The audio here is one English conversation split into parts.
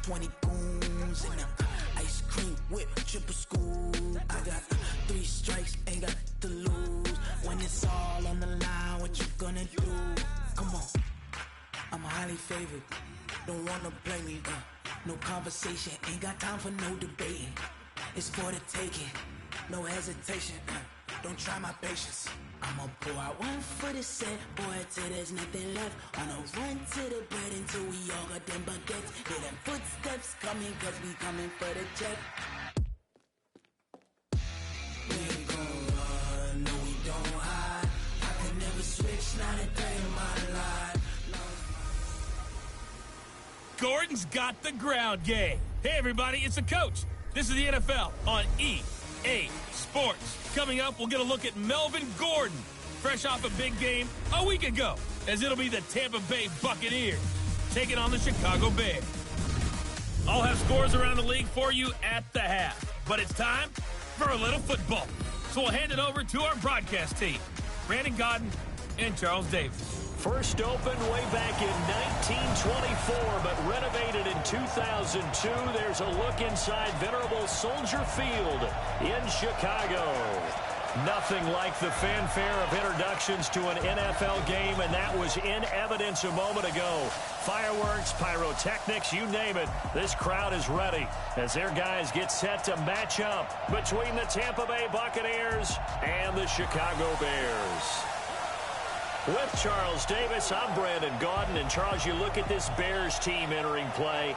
20 goons and ice cream whip, triple scoop. I got 3 strikes, ain't got to lose. When it's all on the line, what you gonna do? Come on, I'm highly favored. Don't wanna play me, no conversation, ain't got time for no debating. It's for the taking, no hesitation, don't try my patience. I'ma pour out one for the set, boy, till there's nothing left. On a run to the bread until we all got them baguettes. Hear them footsteps coming, cause we coming for the check. We ain't gon' run, no we don't hide. I could never switch, not a day in my life. Gordon's got the ground game. Hey everybody, it's the coach. This is the NFL on EA Sports. Coming up, we'll get a look at Melvin Gordon, fresh off a big game a week ago, as it'll be the Tampa Bay Buccaneers taking on the Chicago Bears. I'll have scores around the league for you at the half, but it's time for a little football. So we'll hand it over to our broadcast team, Brandon Godden and Charles Davis. First opened way back in 1924, but renovated in 2002. There's a look inside venerable Soldier Field in Chicago. Nothing like the fanfare of introductions to an NFL game, and that was in evidence a moment ago. Fireworks, pyrotechnics, you name it. This crowd is ready as their guys get set to match up between the Tampa Bay Buccaneers and the Chicago Bears. With Charles Davis, I'm Brandon Gaudin. And Charles, you look at this Bears team entering play.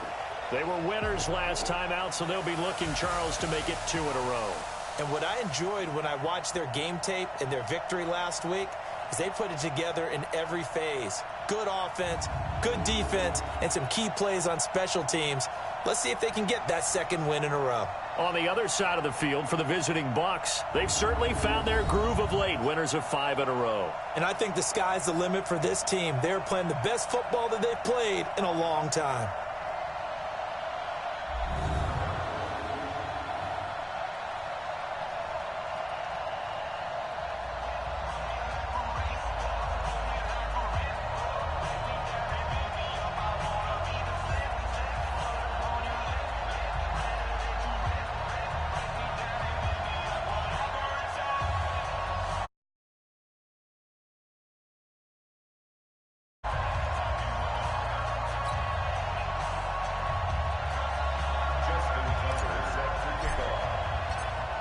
They were winners last time out, so they'll be looking, Charles, to make it 2 in a row. And what I enjoyed when I watched their game tape and their victory last week is they put it together in every phase. Good offense, good defense, and some key plays on special teams. Let's see if they can get that second win in a row. On the other side of the field for the visiting Bucs, they've certainly found their groove of late, winners of 5 in a row. And I think the sky's the limit for this team. They're playing the best football that they've played in a long time.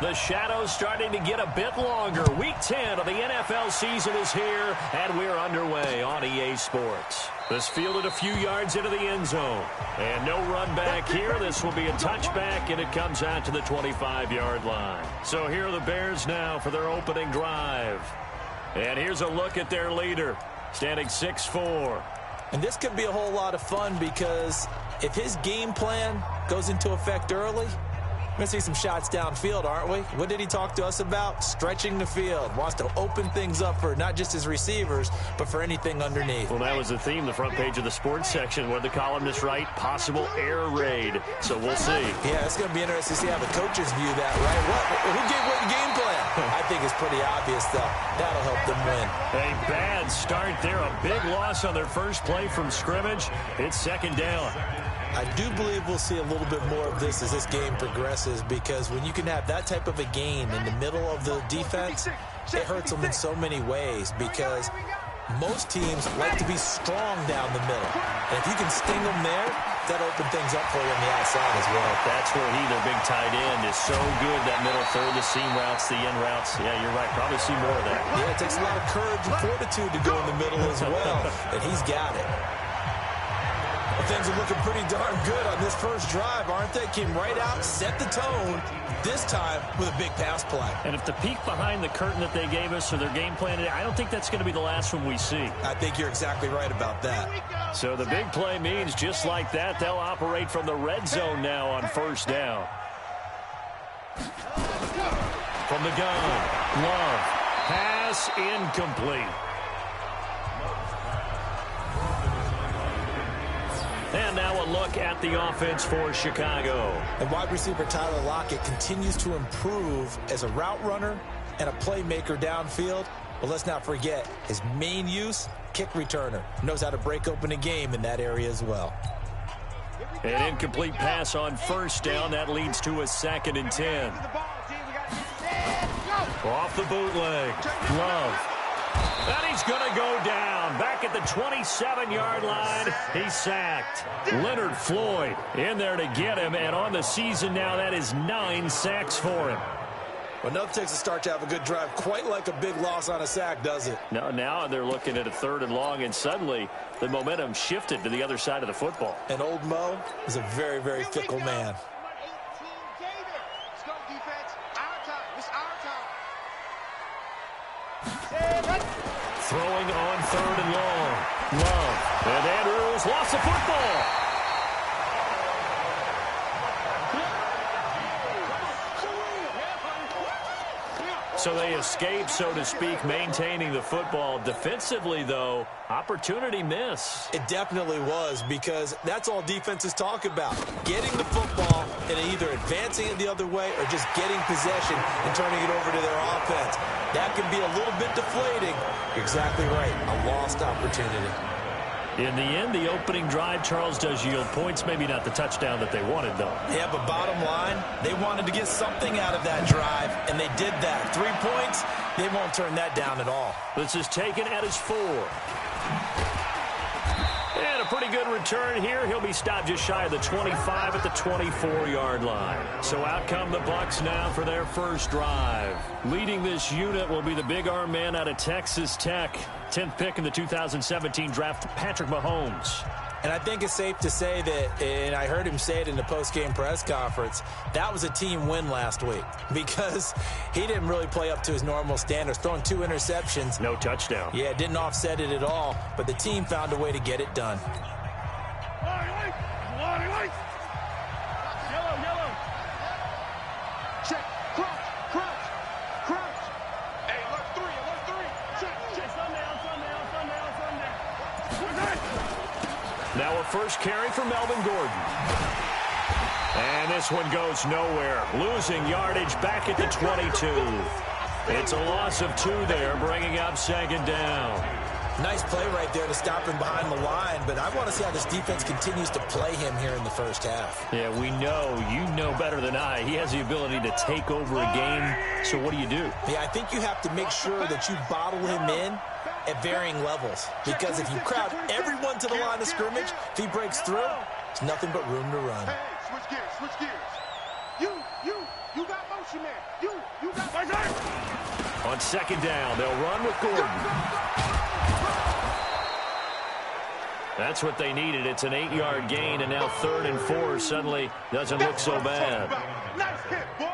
The shadow's starting to get a bit longer. Week 10 of the NFL season is here, and we're underway on EA Sports. This fielded a few yards into the end zone. And no run back here. This will be a touchback, and it comes out to the 25-yard line. So here are the Bears now for their opening drive. And here's a look at their leader, standing 6'4". And this could be a whole lot of fun because if his game plan goes into effect early, we're going to see some shots downfield, aren't we? What did he talk to us about? Stretching the field. Wants to open things up for not just his receivers, but for anything underneath. Well, that was the theme, the front page of the sports section, where the columnists write, possible air raid. So we'll see. Yeah, it's going to be interesting to see how the coaches view that, right? Who gave what the game plan? I think it's pretty obvious, though. That'll help them win. A bad start there. A big loss on their first play from scrimmage. It's second down. I do believe we'll see a little bit more of this as this game progresses, because when you can have that type of a gain in the middle of the defense, it hurts them in so many ways, because most teams like to be strong down the middle. And if you can sting them there, that opens things up for you on the outside as well. That's where their big tight end, is so good, that middle third, the seam routes, the end routes. Yeah, you're right. Probably see more of that. Yeah, it takes a lot of courage and fortitude to go in the middle as well, and he's got it. Well, things are looking pretty darn good on this first drive, aren't they? Came right out, set the tone, this time with a big pass play. And if the peek behind the curtain that they gave us or their game plan, I don't think that's going to be the last one we see. I think you're exactly right about that. So the big play means just like that, they'll operate from the red zone now on first down. From the gun, Love. Pass incomplete. And now a look at the offense for Chicago. And wide receiver Tyler Lockett continues to improve as a route runner and a playmaker downfield. But let's not forget his main use, kick returner. Knows how to break open a game in that area as well. An incomplete pass on first down. That leads to a 2nd and 10. Off the bootleg. Love. And he's going to go down. Back at the 27-yard line. He's sacked. Leonard Floyd in there to get him. And on the season now, that is 9 sacks for him. Well, nothing takes a start to have a good drive quite like a big loss on a sack, does it? No, now they're looking at a 3rd and long, and suddenly the momentum shifted to the other side of the football. And old Mo is a very, very fickle man. Throwing on 3rd and long. Love. And Andrews lost the football. So they escape, so to speak, maintaining the football. Defensively, though, opportunity miss. It definitely was, because that's all defenses talk about. Getting the football and either advancing it the other way or just getting possession and turning it over to their offense. That can be a little bit deflating. You're exactly right. A lost opportunity. In the end, the opening drive, Charles, does yield points. Maybe not the touchdown that they wanted, though. Yeah, but bottom line, they wanted to get something out of that drive, and they did that. 3 points, they won't turn that down at all. This is taken at his 4. And a pretty good return here. He'll be stopped just shy of the 25 at the 24-yard line. So out come the Bucs now for their first drive. Leading this unit will be the big arm man out of Texas Tech. 10th pick in the 2017 draft, Patrick Mahomes. And I think it's safe to say that, and I heard him say it in the post-game press conference, that was a team win last week because he didn't really play up to his normal standards, throwing 2 interceptions. No touchdown. Yeah, didn't offset it at all, but the team found a way to get it done. Check, crouch. Hey, alert 3. Check. Now a first carry for Melvin Gordon. And this one goes nowhere. Losing yardage back at the 22. It's a loss of 2 there, bringing up 2nd down. Nice play right there to stop him behind the line, but I want to see how this defense continues to play him here in the first half. Yeah, we know. You know better than I. He has the ability to take over a game, so what do you do? Yeah, I think you have to make sure that you bottle him in at varying levels, because if you crowd everyone to the line of scrimmage, if he breaks through, it's nothing but room to run. Hey, switch gears. You got motion, man. You got motion. On 2nd down, they'll run with Gordon. That's what they needed. It's an 8-yard gain, and now 3rd and 4 suddenly doesn't look so bad. Nice hit, boy.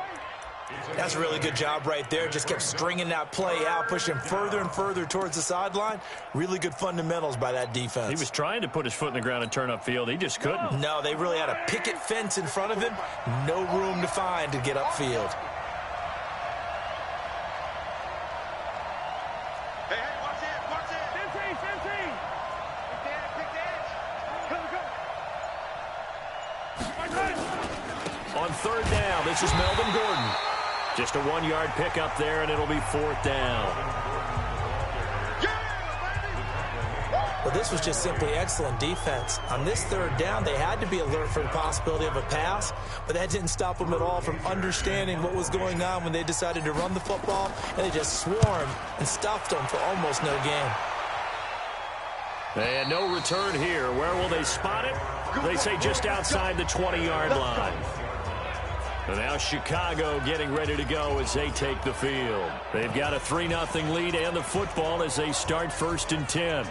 That's a really good job right there. Just kept stringing that play out, pushing further and further towards the sideline. Really good fundamentals by that defense. He was trying to put his foot in the ground and turn upfield. He just couldn't. No, they really had a picket fence in front of him. No room to find to get upfield. Hey, watch it. 15. On 3rd down, this is Melvin Gordon. Just a 1-yard pickup there, and it'll be 4th down. Well, this was just simply excellent defense. On this 3rd down, they had to be alert for the possibility of a pass, but that didn't stop them at all from understanding what was going on when they decided to run the football, and they just swarmed and stuffed them for almost no gain. And no return here. Where will they spot it? They say just outside the 20-yard line. And now Chicago getting ready to go as they take the field. They've got a 3-0 lead and the football as they start 1st and 10.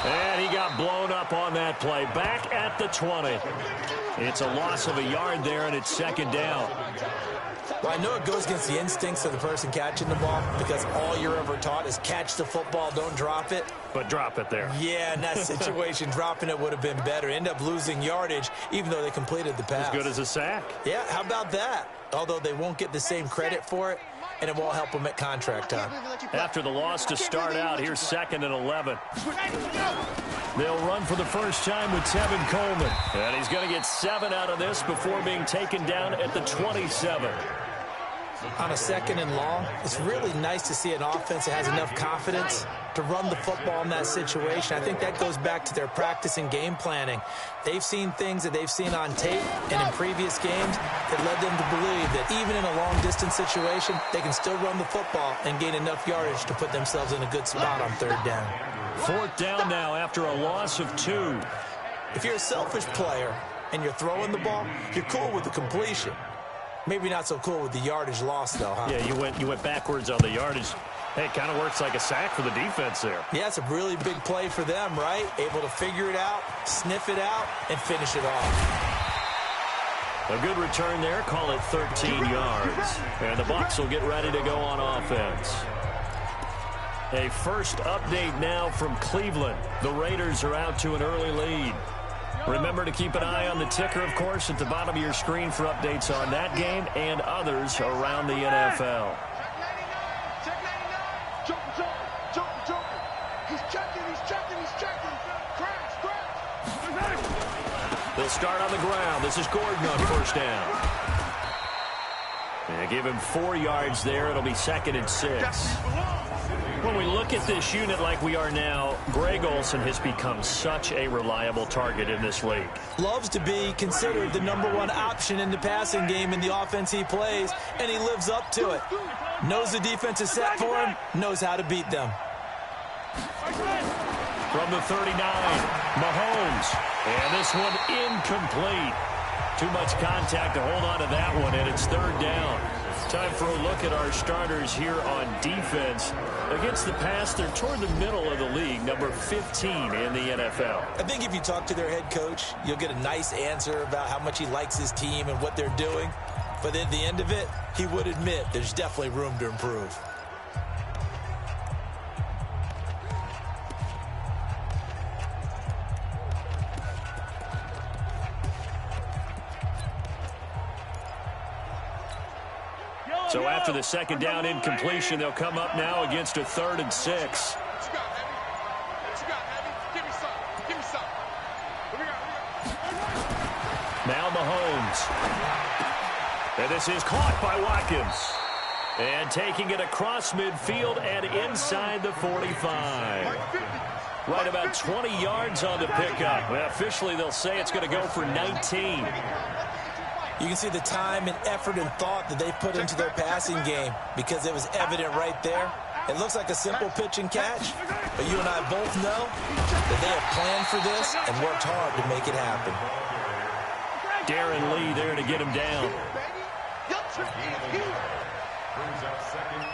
And he got blown up on that play. Back at the 20. It's a loss of a yard there, and it's 2nd down. Well, I know it goes against the instincts of the person catching the ball because all you're ever taught is catch the football, don't drop it. But drop it there. Yeah, in that situation, dropping it would have been better. End up losing yardage, even though they completed the pass. As good as a sack. Yeah, how about that? Although they won't get the same credit for it, and it won't help them at contract time. After the loss to start out, here's 2nd and 11. They'll run for the first time with Tevin Coleman. And he's going to get 7 out of this before being taken down at the 27. On a 2nd and long, it's really nice to see an offense that has enough confidence to run the football in that situation. I think that goes back to their practice and game planning. They've seen things that they've seen on tape and in previous games that led them to believe that even in a long-distance situation, they can still run the football and gain enough yardage to put themselves in a good spot on 3rd down. 4th down now after a loss of 2. If you're a selfish player and you're throwing the ball, you're cool with the completion. Maybe not so cool with the yardage loss, though, huh? Yeah, you went backwards on the yardage. Hey, it kind of works like a sack for the defense there. Yeah, it's a really big play for them, right? Able to figure it out, sniff it out, and finish it off. A good return there. Call it 13 yards. And the Bucs will get ready to go on offense. A first update now from Cleveland. The Raiders are out to an early lead. Remember to keep an eye on the ticker, of course, at the bottom of your screen for updates on that game and others around the NFL. Check 99. Joker. He's checking. Crash. They'll start on the ground. This is Gordon on 1st down. And give him 4 yards there. It'll be 2nd and 6. When we look at this unit like we are now, Greg Olsen has become such a reliable target in this league. Loves to be considered the #1 option in the passing game in the offense he plays, and he lives up to it. Knows the defense is set for him, knows how to beat them. From the 39, Mahomes. And this one incomplete. Too much contact to hold on to that one, and it's 3rd down. Time for a look at our starters here on defense. Against the pass, they're toward the middle of the league, number 15 in the NFL. I think if you talk to their head coach, you'll get a nice answer about how much he likes his team and what they're doing. But at the end of it, he would admit there's definitely room to improve. So after the 2nd down incompletion, they'll come up now against a 3rd and 6. What you got, Heavy? Give me some. What we got? Now Mahomes. And this is caught by Watkins. And taking it across midfield and inside the 45. Right about 20 yards on the pickup. Well, officially, they'll say it's going to go for 19. You can see the time and effort and thought that they put into their passing game because it was evident right there. It looks like a simple pitch and catch, but you and I both know that they have planned for this and worked hard to make it happen. Darren Lee there to get him down. Brings up 2nd and 9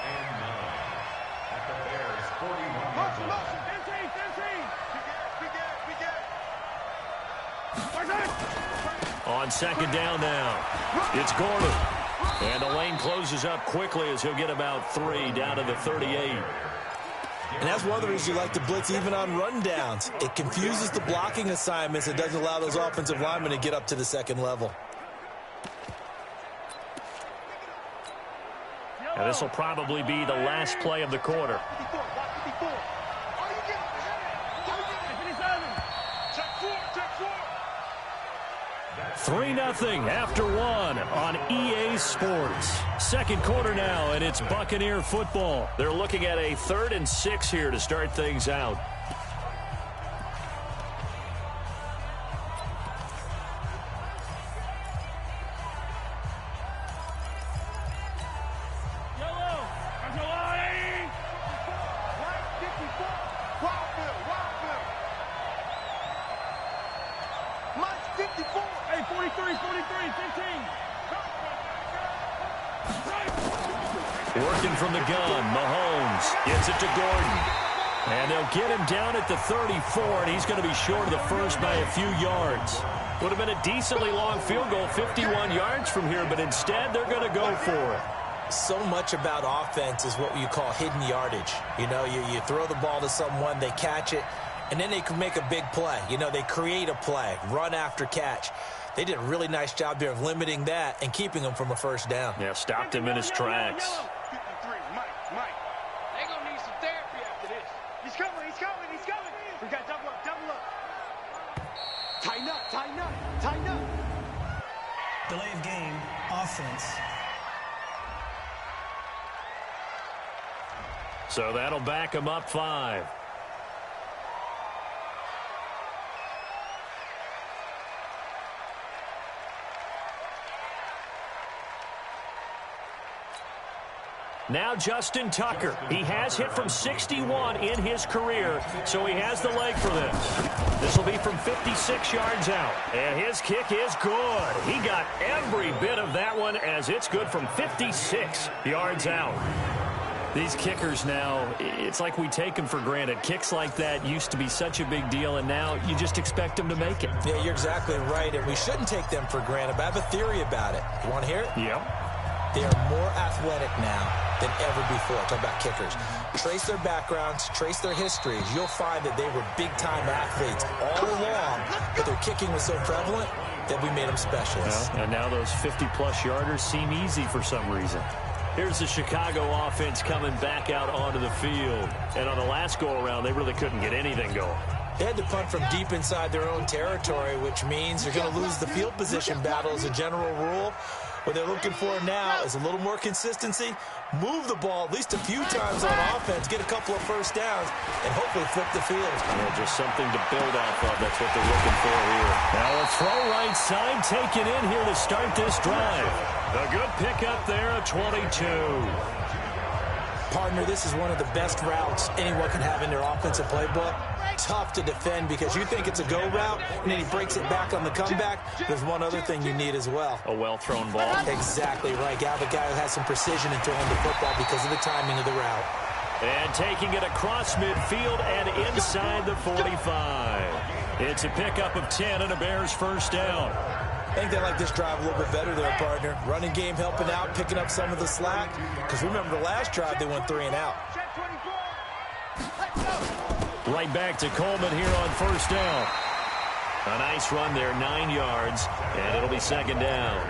at the Bears' 41. On 2nd down now, it's Gordon. And the lane closes up quickly as he'll get about 3 down to the 38. And that's one of the reasons you like to blitz even on rundowns. It confuses the blocking assignments. It doesn't allow those offensive linemen to get up to the 2nd level. And this will probably be the last play of the quarter. 3-0 after 1 on EA Sports. 2nd quarter now, and it's Buccaneer football. They're looking at a 3rd and 6 here to start things out. Working from the gun, Mahomes gets it to Gordon. And they'll get him down at the 34, and he's going to be short of the first by a few yards. Would have been a decently long field goal, 51 yards from here, but instead they're going to go for it. So much about offense is what you call hidden yardage. You know, you throw the ball to someone, they catch it, and then they can make a big play. You know, they create a play, run after catch. They did a really nice job there of limiting that and keeping him from a first down. Yeah, stopped him in his tracks. 53, Mike. They're going to need some therapy after this. He's coming. We got double up. Tighten up. Delay of game, offense. So that'll back them up 5. Now Justin Tucker. He has hit from 61 in his career, so he has the leg for this. This will be from 56 yards out. And his kick is good. He got every bit of that one as it's good from 56 yards out. These kickers now, it's like we take them for granted. Kicks like that used to be such a big deal, and now you just expect them to make it. Yeah, you're exactly right, and we shouldn't take them for granted, but I have a theory about it. You want to hear it? Yep. They are more athletic now than ever before. Talk about kickers. Trace their backgrounds, trace their histories. You'll find that they were big-time athletes all along, but their kicking was so prevalent that we made them specialists. Well, and now those 50-plus yarders seem easy for some reason. Here's the Chicago offense coming back out onto the field. And on the last go-around, they really couldn't get anything going. They had to punt from deep inside their own territory, which means you're going to lose the field position battle as a general rule. What they're looking for now is a little more consistency, move the ball at least a few times on offense, get a couple of first downs, and hopefully flip the field. Yeah, just something to build off of. That's what they're looking for here. Now a throw right side taken in here to start this drive. A good pickup there, a 22. Partner, this is one of the best routes anyone can have in their offensive playbook. Tough to defend because you think it's a go route, and then he breaks it back on the comeback. There's one other thing you need as well. A well-thrown ball. Exactly right. You have a guy who has some precision in throwing the football because of the timing of the route. And taking it across midfield and inside the 45. It's a pickup of 10 and a Bears first down. I think they like this drive a little bit better there, partner. Running game helping out, picking up some of the slack. Because remember, the last drive, they went 3 and out. Right back to Coleman here on first down. A nice run there, 9 yards, and it'll be second down.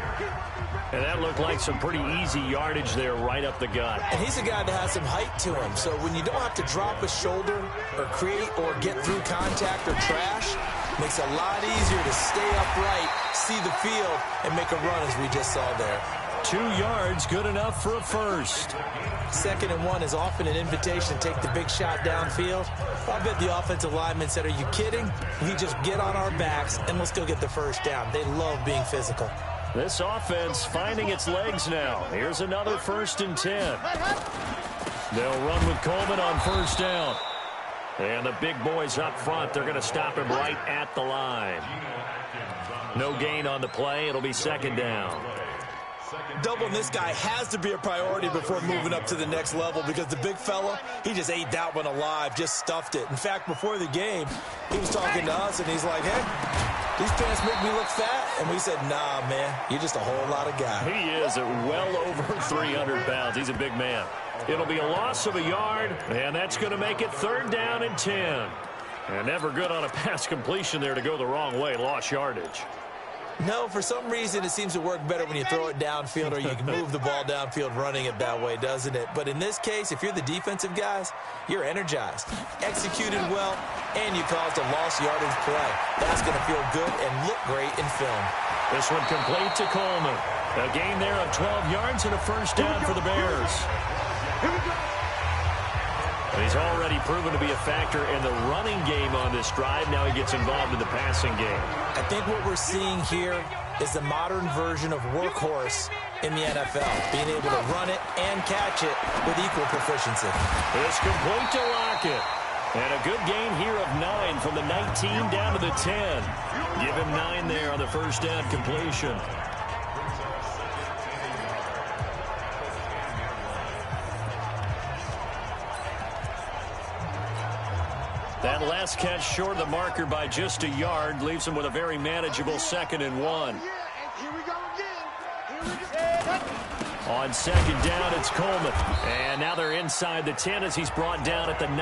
And that looked like some pretty easy yardage there right up the gut. And he's a guy that has some height to him. So when you don't have to drop a shoulder or create or get through contact or trash, makes it a lot easier to stay upright, see the field, and make a run as we just saw there. 2 yards, good enough for a first. 2nd and 1 is often an invitation to take the big shot downfield. I bet the offensive lineman said, are you kidding? We just get on our backs and let's go get the first down. They love being physical. This offense finding its legs now. Here's another 1st and 10. They'll run with Coleman on first down. And the big boys up front, they're going to stop him right at the line. No gain on the play. It'll be second down. Doubling this guy has to be a priority before moving up to the next level because the big fella, he just ate that one alive, just stuffed it. In fact, before the game, he was talking to us, and he's like, hey, these pants make me look fat. And we said, nah, man, you're just a whole lot of guy. He is at well over 300 pounds. He's a big man. It'll be a loss of a yard, and that's going to make it 3rd down and 10. And never good on a pass completion there to go the wrong way, lost yardage. No, for some reason, it seems to work better when you throw it downfield or you can move the ball downfield running it that way, doesn't it? But in this case, if you're the defensive guys, you're energized, executed well, and you caused a lost yardage play. That's going to feel good and look great in film. This one complete to Coleman. A gain there of 12 yards and a first down for the Bears. He's already proven to be a factor in the running game on this drive. Now he gets involved in the passing game. I think what we're seeing here is the modern version of workhorse in the NFL, being able to run it and catch it with equal proficiency. It's complete to Lockett. And a good gain here of 9 from the 19 down to the 10. Give him 9 there on the first down completion. That last catch short of the marker by just a yard leaves him with a very manageable 2nd and 1. On second down, it's Coleman. And now they're inside the 10 as he's brought down at the 9.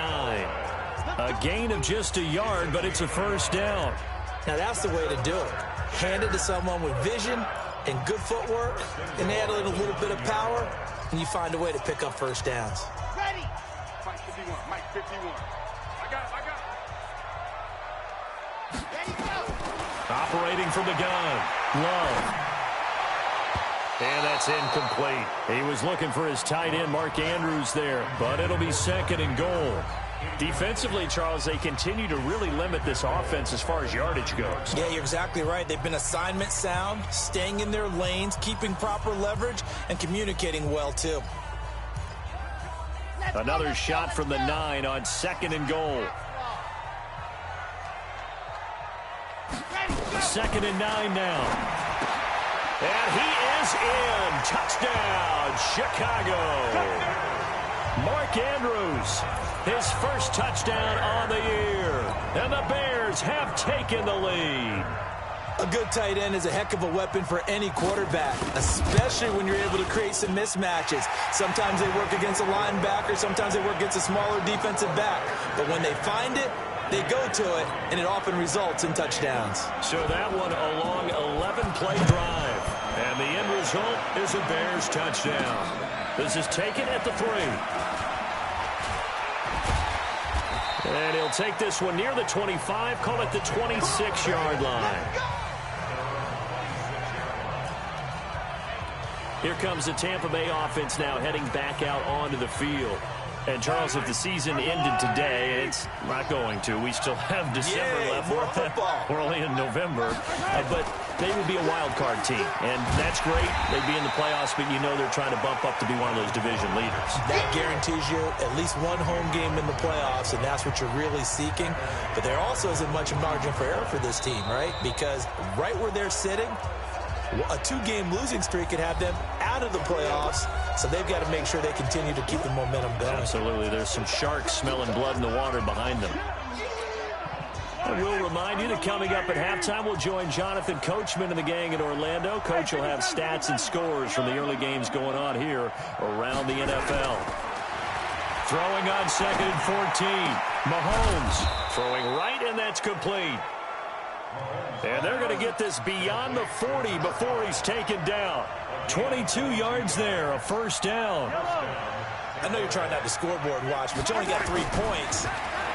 A gain of just a yard, but it's a first down. Now that's the way to do it. Hand it to someone with vision and good footwork, and add a little bit of power, and you find a way to pick up first downs. Ready. Mike 51, Mike 51. I got it. Ready, go. Operating from the gun. Love. And that's incomplete. He was looking for his tight end, Mark Andrews, there, but it'll be 2nd and goal. Defensively, Charles, they continue to really limit this offense as far as yardage goes. Yeah, you're exactly right. They've been assignment sound, staying in their lanes, keeping proper leverage, and communicating well, too. Another shot from the 9 on 2nd and goal. 2nd and 9 now. And he is in. Touchdown, Chicago. Mark Andrews, his first touchdown on the year. And the Bears have taken the lead. A good tight end is a heck of a weapon for any quarterback, especially when you're able to create some mismatches. Sometimes they work against a linebacker, sometimes they work against a smaller defensive back. But when they find it, they go to it, and it often results in touchdowns. So that one a long 11-play drive. And the end result is a Bears touchdown. This is taken at the 3. And he'll take this one near the 25, call it the 26-yard line. Here comes the Tampa Bay offense now heading back out onto the field. And, Charles, if the season ended today, it's not going to. We still have December left. More football. We're only in November. But they would be a wild card team. And that's great. They'd be in the playoffs, but you know they're trying to bump up to be one of those division leaders. That guarantees you at least one home game in the playoffs, and that's what you're really seeking. But there also isn't much margin for error for this team, right? Because right where they're sitting, a 2-game losing streak could have them out of the playoffs, so they've got to make sure they continue to keep the momentum going. Absolutely. There's some sharks smelling blood in the water behind them. I will remind you that coming up at halftime, we'll join Jonathan Coachman and the gang in Orlando. Coach will have stats and scores from the early games going on here around the NFL. Throwing on 2nd and 14. Mahomes throwing right, and that's complete. And they're going to get this beyond the 40 before he's taken down. 22 yards there, a first down. I know you're trying not to scoreboard watch, but you only got 3 points.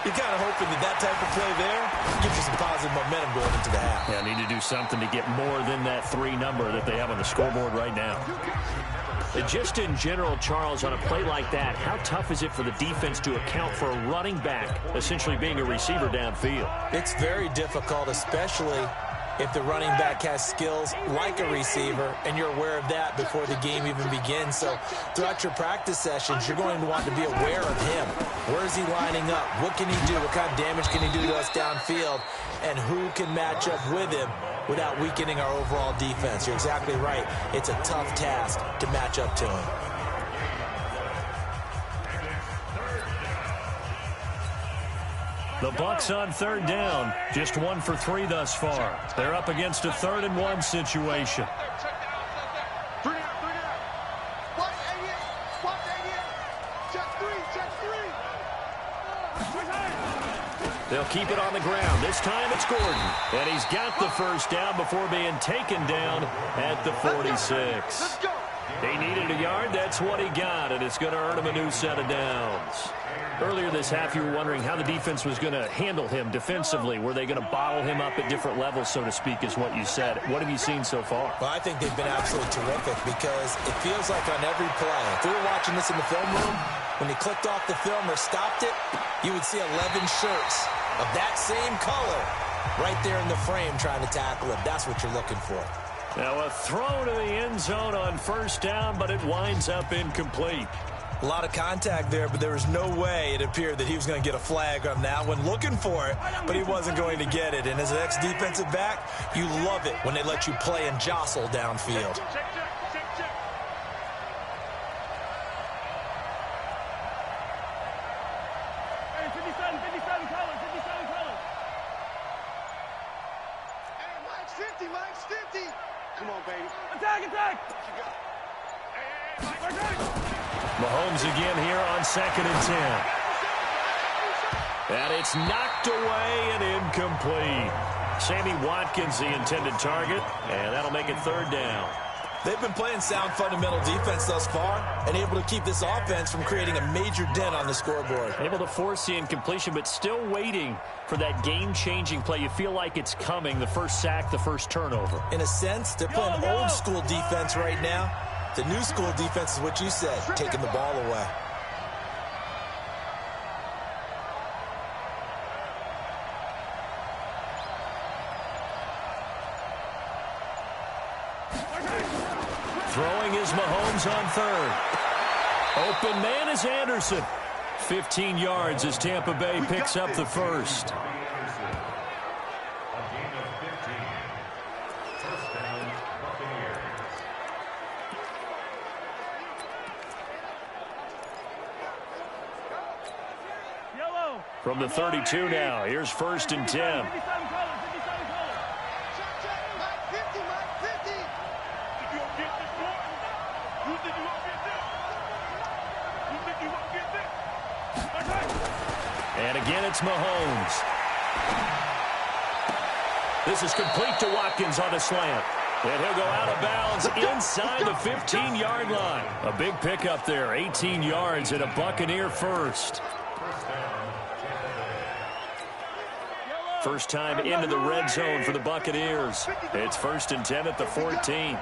You're kind of hoping that type of play there gives you some positive momentum going into the half. Yeah, need to do something to get more than that 3 number that they have on the scoreboard right now. Just in general, Charles, on a play like that, how tough is it for the defense to account for a running back essentially being a receiver downfield? It's very difficult, especially if the running back has skills like a receiver, and you're aware of that before the game even begins. So throughout your practice sessions, you're going to want to be aware of him. Where is he lining up? What can he do? What kind of damage can he do to us downfield? And who can match up with him without weakening our overall defense? You're exactly right. It's a tough task to match up to him. The Bucs on 3rd down, just 1 for 3 thus far. They're up against a 3rd and 1 situation. They'll keep it on the ground. This time it's Gordon. And he's got the first down before being taken down at the 46. He needed a yard. That's what he got, and it's going to earn him a new set of downs. Earlier this half, you were wondering how the defense was going to handle him defensively. Were they going to bottle him up at different levels, so to speak, is what you said. What have you seen so far? Well, I think they've been absolutely terrific because it feels like on every play, if we were watching this in the film room, when he clicked off the film or stopped it, you would see 11 shirts of that same color right there in the frame trying to tackle him. That's what you're looking for. Now a throw to the end zone on first down, but it winds up incomplete. A lot of contact there, but there was no way it appeared that he was going to get a flag on that one. Looking for it, but he wasn't going to get it. And as an ex-defensive back, you love it when they let you play and jostle downfield. Mahomes again here on 2nd and 10. And it's knocked away and incomplete. Sammy Watkins, the intended target, and that'll make it 3rd down. They've been playing sound fundamental defense thus far and able to keep this offense from creating a major dent on the scoreboard. Able to force the incompletion, but still waiting for that game-changing play. You feel like it's coming, the first sack, the first turnover. In a sense, they're playing old school defense right now. The new school defense is what you said, taking the ball away. Throwing is Mahomes on third. Open man is Anderson. 15 yards as Tampa Bay picks up the first. From the 32 now, here's 1st and 10. And again, it's Mahomes. This is complete to Watkins on a slant. And he'll go out of bounds inside the 15-yard line. A big pickup there, 18 yards and a Buccaneer first. First time into the red zone for the Buccaneers. It's 1st and 10 at the 14.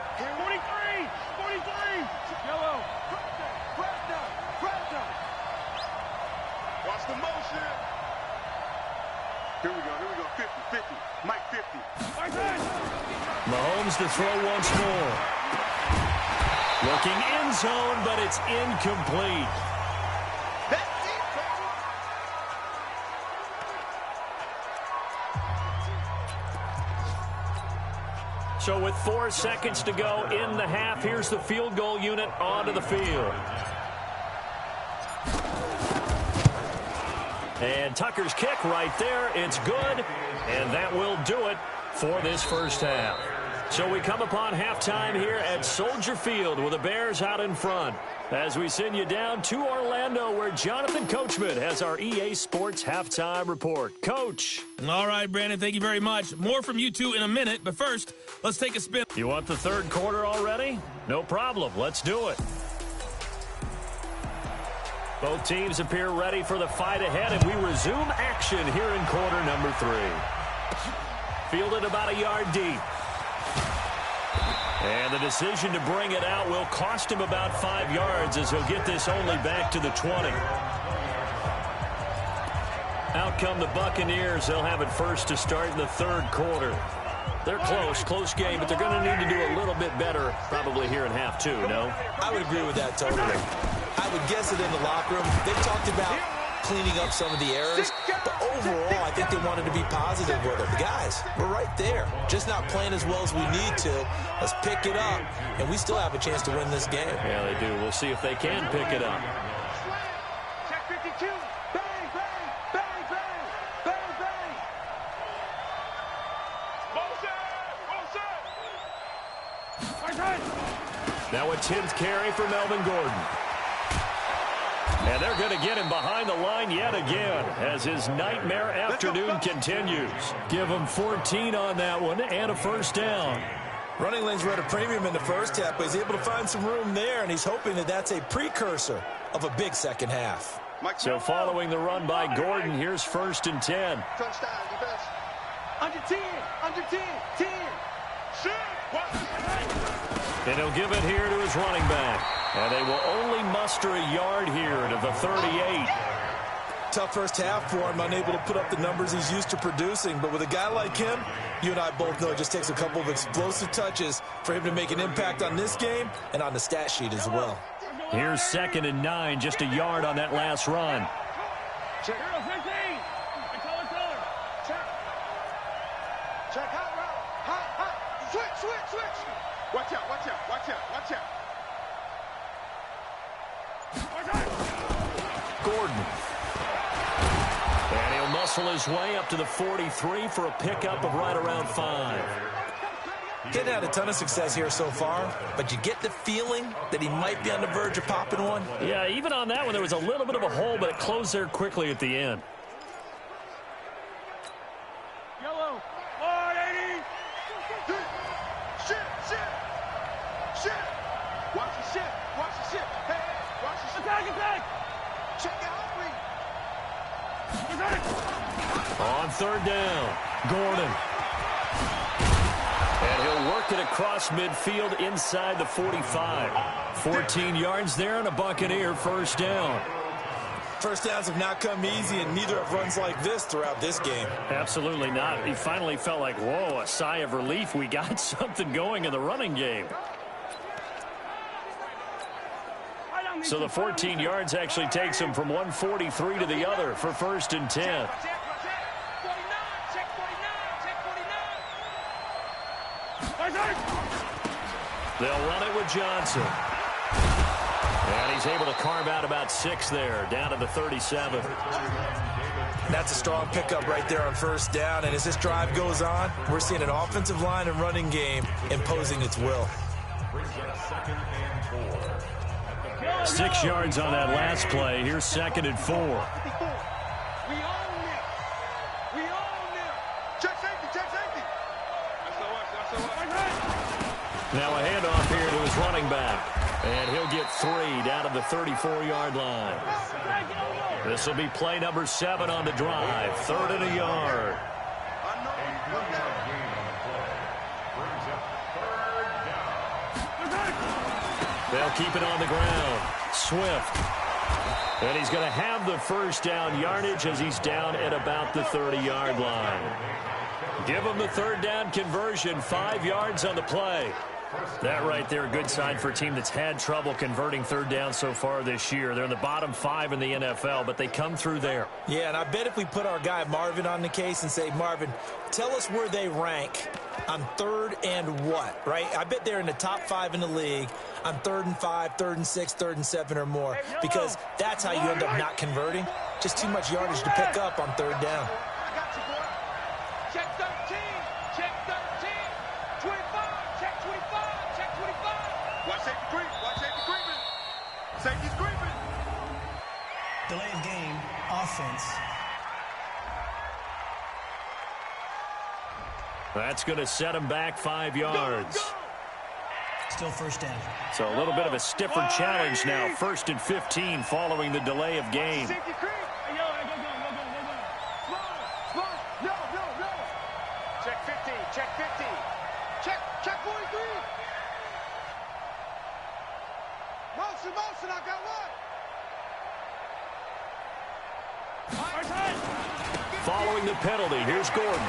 Watch the motion. Here we go, 50, Mike 50. Mahomes to throw once more. Looking end zone, but it's incomplete. So with 4 seconds to go in the half, here's the field goal unit onto the field. And Tucker's kick right there. It's good, and that will do it for this first half. So we come upon halftime here at Soldier Field with the Bears out in front as we send you down to Orlando where Jonathan Coachman has our EA Sports halftime report. Coach. All right, Brandon, thank you very much. More from you two in a minute, but first, let's take a spin. You want the third quarter already? No problem. Let's do it. Both teams appear ready for the fight ahead, and we resume action here in quarter number 3. Fielded about a yard deep. And the decision to bring it out will cost him about 5 yards as he'll get this only back to the 20. Out come the Buccaneers. They'll have it first to start in the third quarter. They're close game, but they're going to need to do a little bit better probably here in half 2, no? I would agree with that totally. I would guess it in the locker room. They talked about cleaning up some of the errors, but overall, I think they wanted to be positive with it. The guys, we're right there, just not playing as well as we need to. Let's pick it up, and we still have a chance to win this game. Yeah, they do. We'll see if they can pick it up. Check 52. Bang, bang, bang, bang, bang, bang. Now a 10th carry for Melvin Gordon. And they're going to get him behind the line yet again as his nightmare afternoon continues. Give him 14 on that one and a first down. Running lanes were at a premium in the first half, but he's able to find some room there, and he's hoping that that's a precursor of a big second half. So following the run by Gordon, here's 1st and 10. Touchdown, defense. Under 10, 10. Shoot. And he'll give it here to his running back. And they will only muster a yard here to the 38. Tough first half for him, unable to put up the numbers he's used to producing. But with a guy like him, you and I both know it just takes a couple of explosive touches for him to make an impact on this game and on the stat sheet as well. Here's 2nd and 9, just a yard on that last run. Check. Check hot route. Hot. Switch. Watch out. Gordon. And he'll muscle his way up to the 43 for a pickup of right around 5. Getting had a ton of success here so far, but you get the feeling that he might be on the verge of popping one. Yeah, even on that one, there was a little bit of a hole, but it closed there quickly at the end. Yellow. 180. shift. Watch the shift. Watch the shift. Hey, hey, watch the shift. Attack. Check out three. On third down, Gordon. And he'll work it across midfield inside the 45. 14 yards there and a Buccaneer first down. First downs have not come easy, and neither have runs like this throughout this game. Absolutely not. He finally felt like, whoa, a sigh of relief. We got something going in the running game. So the 14 yards actually takes him from 143 to the other for first and 10. They'll run it with Johnson. And he's able to carve out about 6 there, down to the 37. That's a strong pickup right there on first down. And as this drive goes on, we're seeing an offensive line and running game imposing its will. 6 yards on that last play. Here's second and 4. We own it. We own it. Check safety. Check safety. Now a handoff here to his running back. And he'll get 3 down to the 34-yard line. This will be play number 7 on the drive. 3rd and a yard. They'll keep it on the ground. Swift. And he's going to have the first down yardage as he's down at about the 30-yard line. Give him the third down conversion. 5 yards on the play. That right there, a good sign for a team that's had trouble converting third down so far this year. They're in the bottom 5 in the NFL, but they come through there. Yeah, and I bet if we put our guy Marvin on the case and say, Marvin, tell us where they rank on 3rd and what, right? I bet they're in the top 5 in the league on 3rd and 5, 3rd and 6, 3rd and 7 or more, because that's how you end up not converting. Just too much yardage to pick up on 3rd down. I got you, boy. Check 13. Check 13. 25. Check 25. Check 25. Watch safety creep. Watch safety creeping. Safety's creeping. Delay of game, offense. That's going to set him back 5 yards. Still first down. So a little bit of a stiffer challenge now. 1st and 15 following the delay of game. Safety creep. Hey, yo, go. Slow. No. Check 15. Check 15. Check 43. Motion. I got one. Following the penalty, here's Gordon.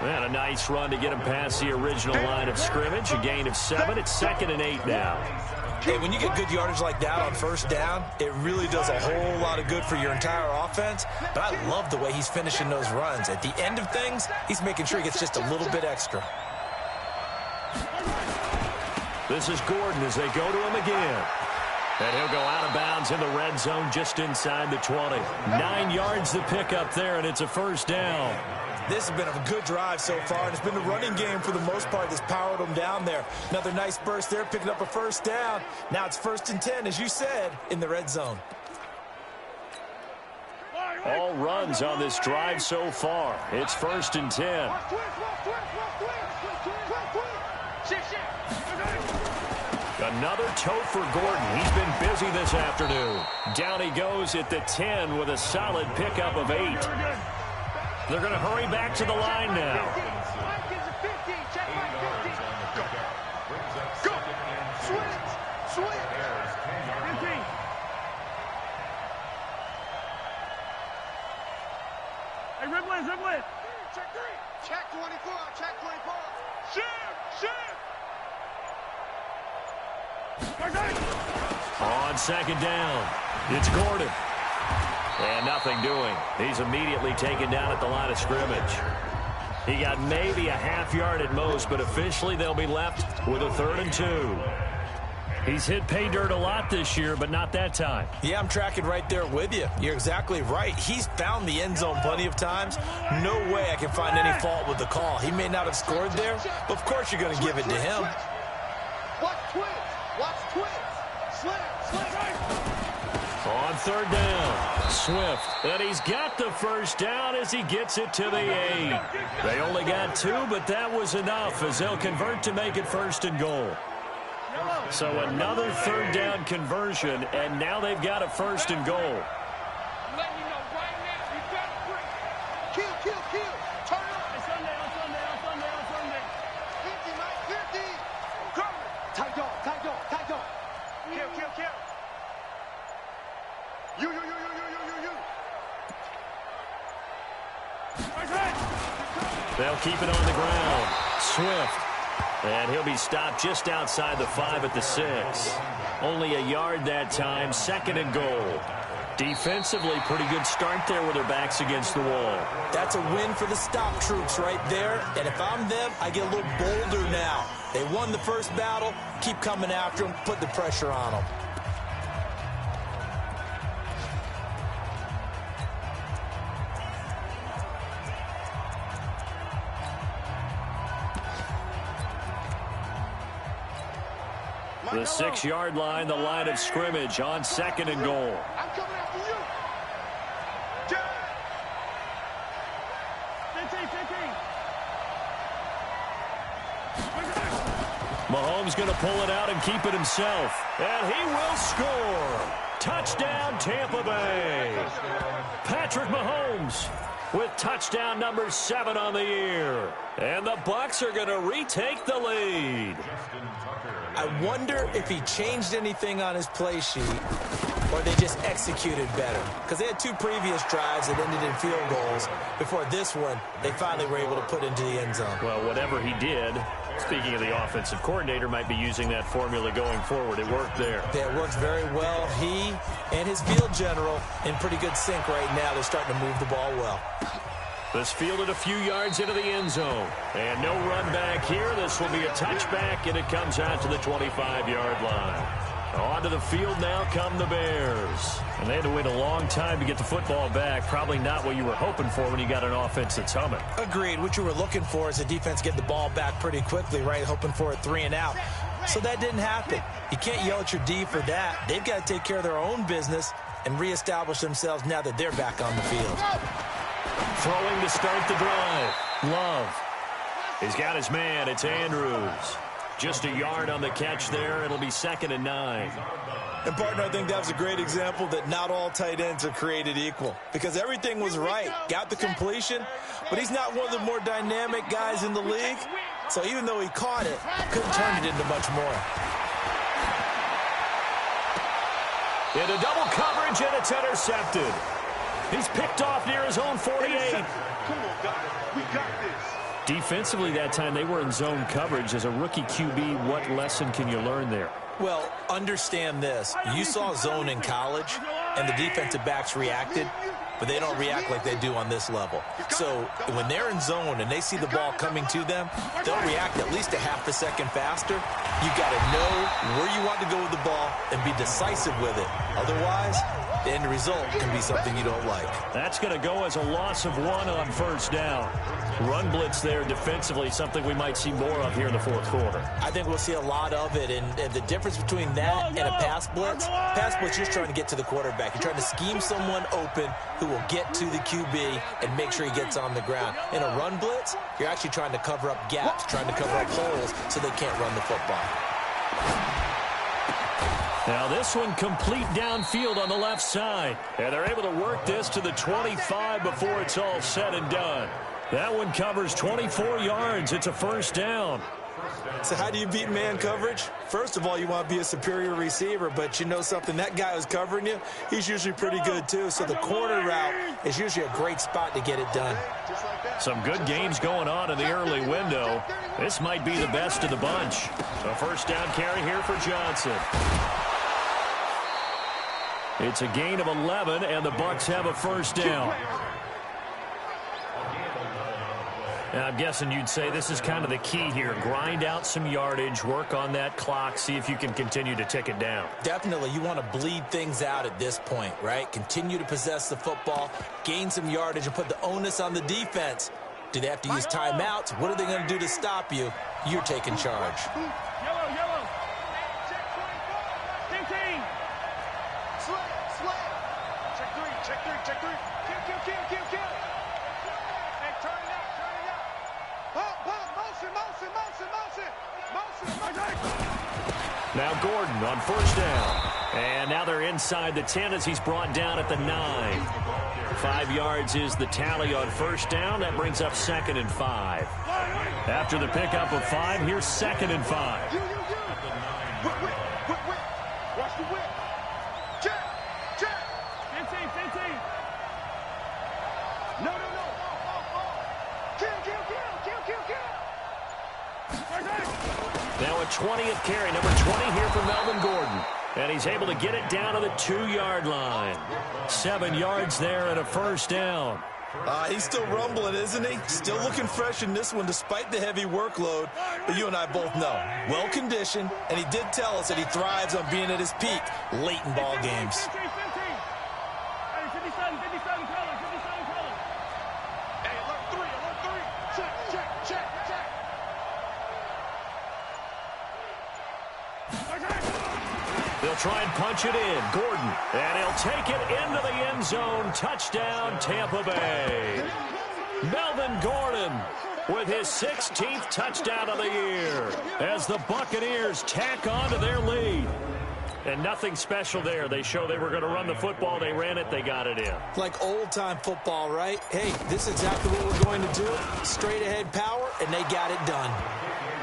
And a nice run to get him past the original line of scrimmage. A gain of 7. It's 2nd and 8 now. Hey, when you get good yardage like that on first down, it really does a whole lot of good for your entire offense. But I love the way he's finishing those runs. At the end of things, he's making sure he gets just a little bit extra. This is Gordon as they go to him again. And he'll go out of bounds in the red zone just inside the 20. 9 yards to pick up there, and it's a first down. This has been a good drive so far, and it's been the running game for the most part that's powered them down there. Another nice burst there, picking up a first down. Now it's 1st and 10, as you said, in the red zone. All runs on this drive so far. It's 1st and 10. Another tote for Gordon. He's been busy this afternoon. Down he goes at the 10 with a solid pickup of 8. They're going to hurry back to the line now. Hey, red blitz. Check 3. Check 24. Check 24. Shift. On 2nd down, it's Gordon. And nothing doing. He's immediately taken down at the line of scrimmage. He got maybe a half yard at most, but officially they'll be left with a 3rd and 2. He's hit pay dirt a lot this year, but not that time. Yeah, I'm tracking right there with you. You're exactly right. He's found the end zone plenty of times. No way I can find any fault with the call. He may not have scored there, but of course you're going to give it to him. Watch twins. Slam. On 3rd down, Swift, and he's got the first down as he gets it to the 8. They only got 2, but that was enough as they'll convert to make it 1st and goal. So another 3rd down conversion, and now they've got a 1st and goal. They'll keep it on the ground. Swift. And he'll be stopped just outside the 5 at the 6. Only a yard that time. 2nd and goal. Defensively, pretty good start there with their backs against the wall. That's a win for the stop troops right there. And if I'm them, I get a little bolder now. They won the first battle. Keep coming after them. Put the pressure on them. The 6-yard line, the line of scrimmage on 2nd and goal. I'm coming after you. Mahomes going to pull it out and keep it himself. And he will score. Touchdown, Tampa Bay. Patrick Mahomes with touchdown number 7 on the year. And the Bucs are going to retake the lead. I wonder if he changed anything on his play sheet or they just executed better. Because they had 2 previous drives that ended in field goals. Before this one, they finally were able to put into the end zone. Well, whatever he did, speaking of the offensive coordinator, might be using that formula going forward. It worked there. Yeah, it works very well. He and his field general in pretty good sync right now. They're starting to move the ball well. This fielded a few yards into the end zone. And no run back here. This will be a touchback, and it comes out to the 25-yard line. Onto the field now come the Bears. And they had to wait a long time to get the football back. Probably not what you were hoping for when you got an offense that's humming. Agreed. What you were looking for is the defense get the ball back pretty quickly, right? Hoping for a 3 and out. So that didn't happen. You can't yell at your D for that. They've got to take care of their own business and reestablish themselves now that they're back on the field. Throwing to start the drive. Love. He's got his man. It's Andrews. Just a yard on the catch there. It'll be 2nd and 9. And, partner, I think that was a great example that not all tight ends are created equal. Because everything was right. Got the completion, but he's not one of the more dynamic guys in the league. So even though he caught it, couldn't turn it into much more. Into double coverage, and it's intercepted. He's picked off near his own 48. Come on, guys. We got this. Defensively that time, they were in zone coverage. As a rookie QB, what lesson can you learn there? Well, understand this. You saw zone in college, and the defensive backs reacted, but they don't react like they do on this level. So when they're in zone and they see the ball coming to them, they'll react at least a half a second faster. You got to know where you want to go with the ball and be decisive with it. Otherwise, the end result can be something you don't like. That's going to go as a loss of 1 on 1st down. Run blitz there defensively, something we might see more of here in the 4th quarter. I think we'll see a lot of it, and the difference between that and a pass blitz, you're just trying to get to the quarterback. You're trying to scheme someone open who will get to the QB and make sure he gets on the ground. In a run blitz, you're actually trying to cover up gaps, trying to cover up holes so they can't run the football. Now this one complete downfield on the left side. And they're able to work this to the 25 before it's all said and done. That one covers 24 yards. It's a 1st down. So how do you beat man coverage? First of all, you want to be a superior receiver, but you know something, that guy who's covering you, he's usually pretty good too. So the corner route is usually a great spot to get it done. Some good games going on in the early window. This might be the best of the bunch. A 1st down carry here for Johnson. It's a gain of 11, and the Bucs have a 1st down. Now, I'm guessing you'd say this is kind of the key here. Grind out some yardage, work on that clock, see if you can continue to tick it down. Definitely. You want to bleed things out at this point, right? Continue to possess the football, gain some yardage, and put the onus on the defense. Do they have to use timeouts? What are they going to do to stop you? You're taking charge. Yellow. Check 24. 15. Slay. Check 3. Check Now Gordon on first down. And now they're inside the 10 as he's brought down at the 9. 5 yards is the tally on first down. That brings up 2nd and 5. After the pickup of 5, here's 2nd and 5. Watch the whip. Check. 15. No. Kill. Now a 20th carry, number 20 here for Melvin Gordon. And he's able to get it down to the 2-yard line. 7 yards there and a first down. He's still rumbling, isn't he? Still looking fresh in this one despite the heavy workload. But you and I both know, well-conditioned, and he did tell us that he thrives on being at his peak late in ball games. Hey, alert 3. Check. They'll try and punch it in. Gordon. And he'll take it into the end zone. Touchdown, Tampa Bay. Melvin Gordon with his 16th touchdown of the year as the Buccaneers tack on to their lead. And nothing special there. They show they were going to run the football. They ran it. They got it in. Like old-time football, right? Hey, this is exactly what we're going to do. Straight-ahead power, and they got it done.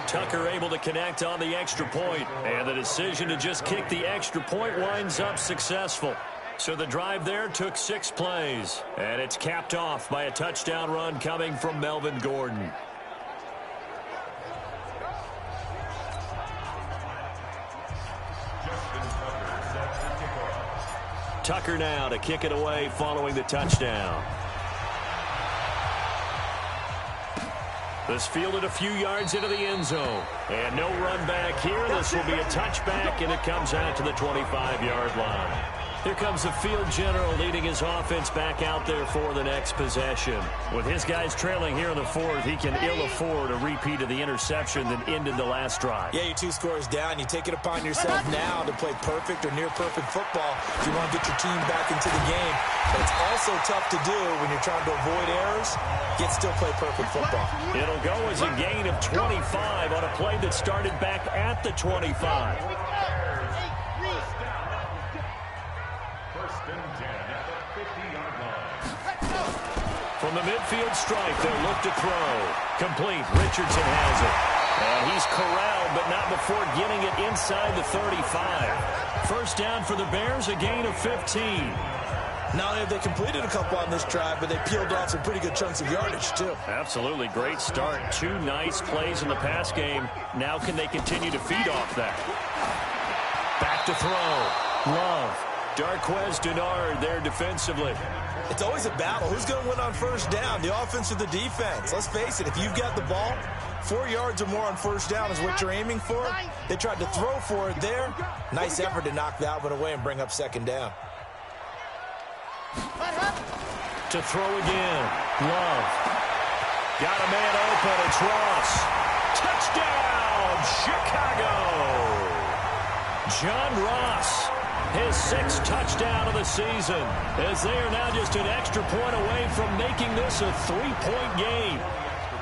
Tucker able to connect on the extra point, and the decision to just kick the extra point winds up successful. So the drive there took 6 plays, and it's capped off by a touchdown run coming from Melvin Gordon. Tucker now to kick it away following the touchdown. This fielded a few yards into the end zone. And no run back here. This will be a touchback, and it comes out to the 25-yard line. Here comes the field general leading his offense back out there for the next possession. With his guys trailing here in the 4th, he can ill afford a repeat of the interception that ended the last drive. Yeah, you're 2 scores down. You take it upon yourself now to play perfect or near-perfect football if you want to get your team back into the game. But it's also tough to do when you're trying to avoid errors, yet still play perfect football. It'll go as a gain of 25 on a play that started back at the 25. From the midfield stripe, they'll look to throw. Complete. Richardson has it. And he's corralled, but not before getting it inside the 35. First down for the Bears, a gain of 15. Not only have they completed a couple on this drive, but they peeled off some pretty good chunks of yardage, too. Absolutely. Great start. 2 nice plays in the pass game. Now can they continue to feed off that? Back to throw. Love. Darquez Denard there defensively. It's always a battle. Who's going to win on first down, the offense or the defense? Let's face it, if you've got the ball, 4 yards or more on first down is what you're aiming for. They tried to throw for it there. Nice effort to knock that one away and bring up second down. To throw again. Love. Got a man open. It's Ross. Touchdown, Chicago. John Ross. His 6th touchdown of the season, as they are now just an extra point away from making this a 3-point game.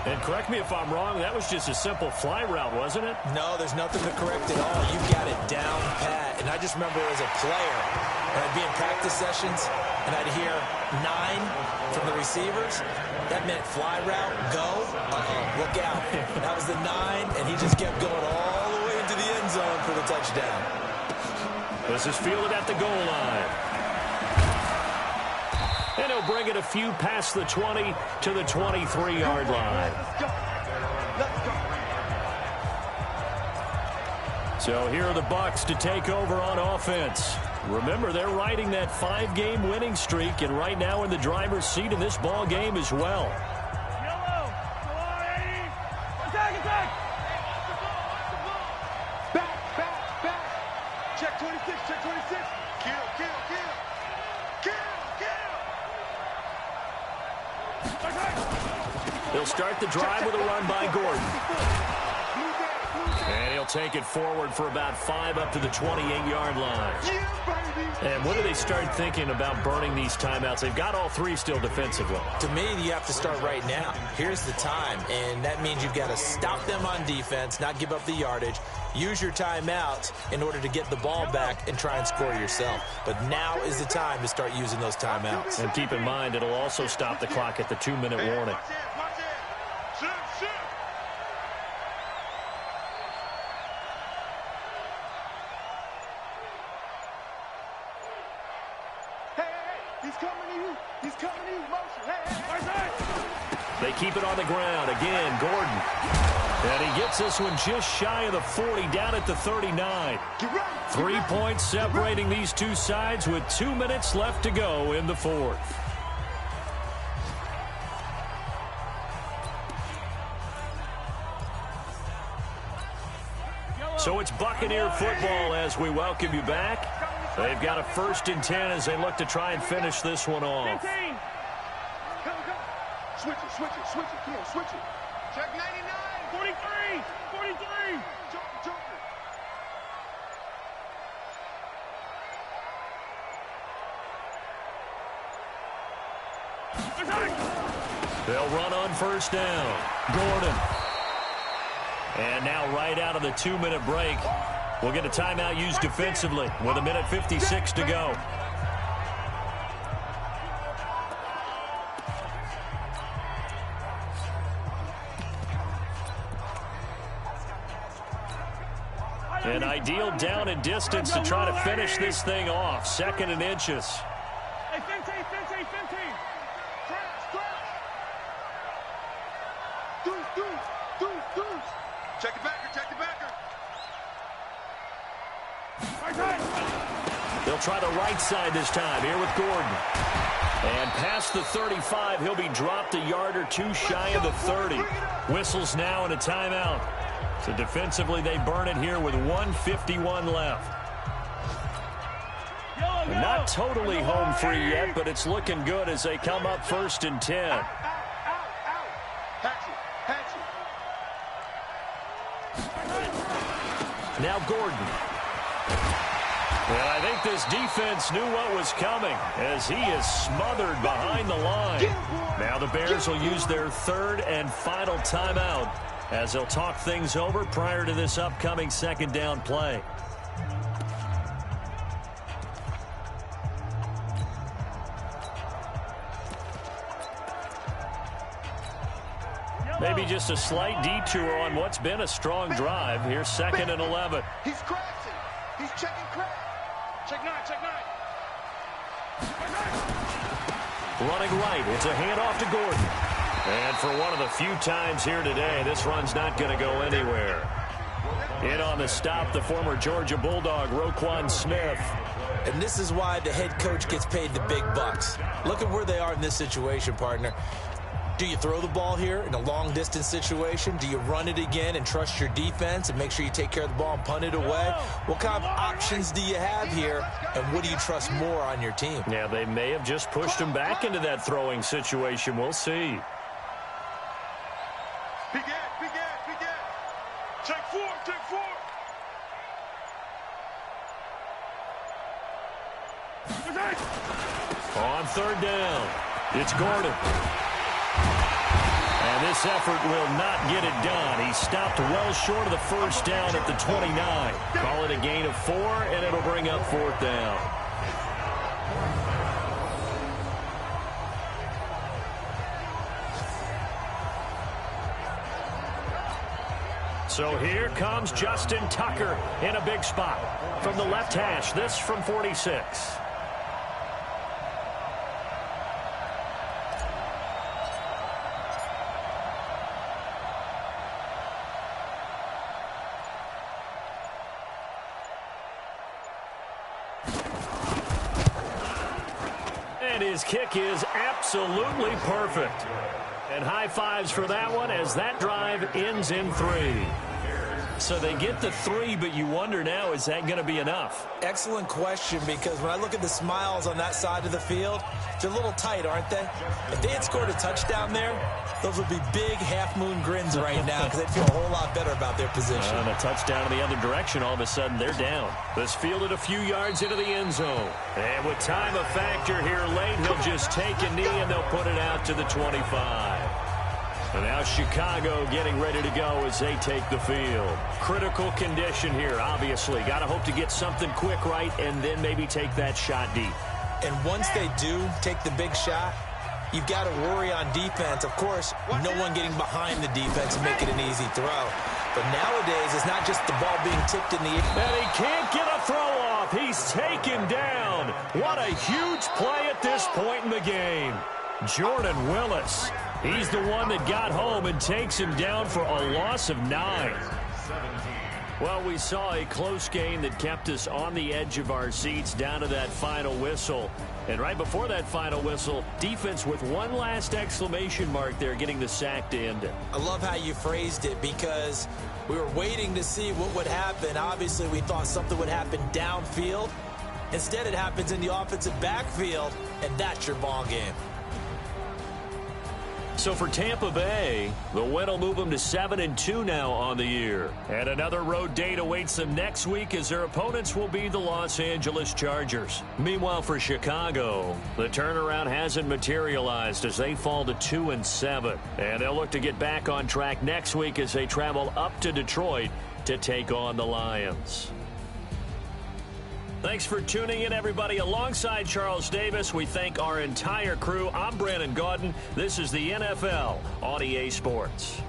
And correct me if I'm wrong, that was just a simple fly route, wasn't it? No, there's nothing to correct at all. You've got it down pat. And I just remember as a player, when I'd be in practice sessions, and I'd hear 9 from the receivers, that meant fly route, go, look out. That was the 9, and he just kept going all the way into the end zone for the touchdown. This is fielded at the goal line. And he'll bring it a few past the 20 to the 23-yard line. So here are the Bucs to take over on offense. Remember, they're riding that 5-game winning streak, and right now in the driver's seat in this ball game as well. Check 26. Kill. They'll start the drive with a run by Gordon. And he'll take it forward for about 5 up to the 28-yard line. And when do they start thinking about burning these timeouts? They've got all 3 still defensively. To me, you have to start right now. Here's the time, and that means you've got to stop them on defense, not give up the yardage, use your timeouts in order to get the ball back and try and score yourself. But now is the time to start using those timeouts. And keep in mind, it'll also stop the clock at the 2-minute warning. They keep it on the ground. Again, Gordon. And he gets this one just shy of the 40, down at the 39. 3 points separating these two sides with 2 minutes left to go in the fourth. So it's Buccaneer football as we welcome you back. They've got a 1st and 10 as they look to try and finish this one off. Switch it, switch it, switch it. Come on, switch it. Check 99. 43. 43. Joker. They'll run on 1st down. Gordon. And now right out of the 2-minute break, we'll get a timeout used defensively with 1:56 to go. An ideal down and distance to try to finish this thing off. 2nd and inches. Hey, 15. Deuce. Check the backer. They'll try the right side this time here with Gordon. And past the 35, he'll be dropped a yard or 2 shy of the 30. Whistles now and a timeout. So defensively, they burn it here with 1:51 left. Not totally home free yet, but it's looking good as they come up 1st and 10. Now Gordon. And I think this defense knew what was coming as he is smothered behind the line. Now the Bears will use their 3rd and final timeout as they'll talk things over prior to this upcoming 2nd down play. Maybe just a slight detour on what's been a strong drive. Here's 2nd and 11. He's crashing. He's checking crash. Check 9. Running right. It's a handoff to Gordon. And for one of the few times here today, this run's not going to go anywhere. In on the stop, the former Georgia Bulldog, Roquan Smith. And this is why the head coach gets paid the big bucks. Look at where they are in this situation, partner. Do you throw the ball here in a long-distance situation? Do you run it again and trust your defense and make sure you take care of the ball and punt it away? What kind of options do you have here, and what do you trust more on your team? Yeah, they may have just pushed him back into that throwing situation. We'll see. Big ad. Check 4. On 3rd down, it's Gordon. And this effort will not get it done. He stopped well short of the 1st down at the 29. Call it a gain of 4, and it'll bring up 4th down. So here comes Justin Tucker in a big spot. From the left hash, this from 46. And his kick is absolutely perfect. And high fives for that one as that drive ends in 3. So they get the 3, but you wonder now, is that going to be enough? Excellent question, because when I look at the smiles on that side of the field, they're a little tight, aren't they? If they had scored a touchdown there, those would be big half-moon grins right now because they'd feel a whole lot better about their position. And a touchdown in the other direction, all of a sudden they're down. This fielded a few yards into the end zone. And with time a factor here late, he'll just take a knee and they'll put it out to the 25. And now Chicago getting ready to go as they take the field. Critical condition here, obviously. Got to hope to get something quick right and then maybe take that shot deep. And once they do take the big shot, you've got to worry on defense. Of course, no one getting behind the defense and make it an easy throw. But nowadays, it's not just the ball being tipped in the air. And he can't get a throw off. He's taken down. What a huge play at this point in the game. Jordan Willis. He's the one that got home and takes him down for a loss of 9. Well, we saw a close game that kept us on the edge of our seats down to that final whistle. And right before that final whistle, defense with one last exclamation mark there, getting the sack to end it. I love how you phrased it, because we were waiting to see what would happen. Obviously, we thought something would happen downfield. Instead, it happens in the offensive backfield, and that's your ball game. So for Tampa Bay, the win will move them to 7-2 now on the year. And another road date awaits them next week as their opponents will be the Los Angeles Chargers. Meanwhile, for Chicago, the turnaround hasn't materialized as they fall to 2-7. And they'll look to get back on track next week as they travel up to Detroit to take on the Lions. Thanks for tuning in, everybody. Alongside Charles Davis, we thank our entire crew. I'm Brandon Gaudin. This is the NFL on EA Sports.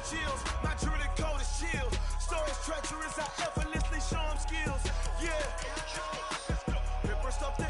Chills, my jewelry coat is chill. Storage treacherous, I effortlessly show them skills. Yeah, ripper stuff the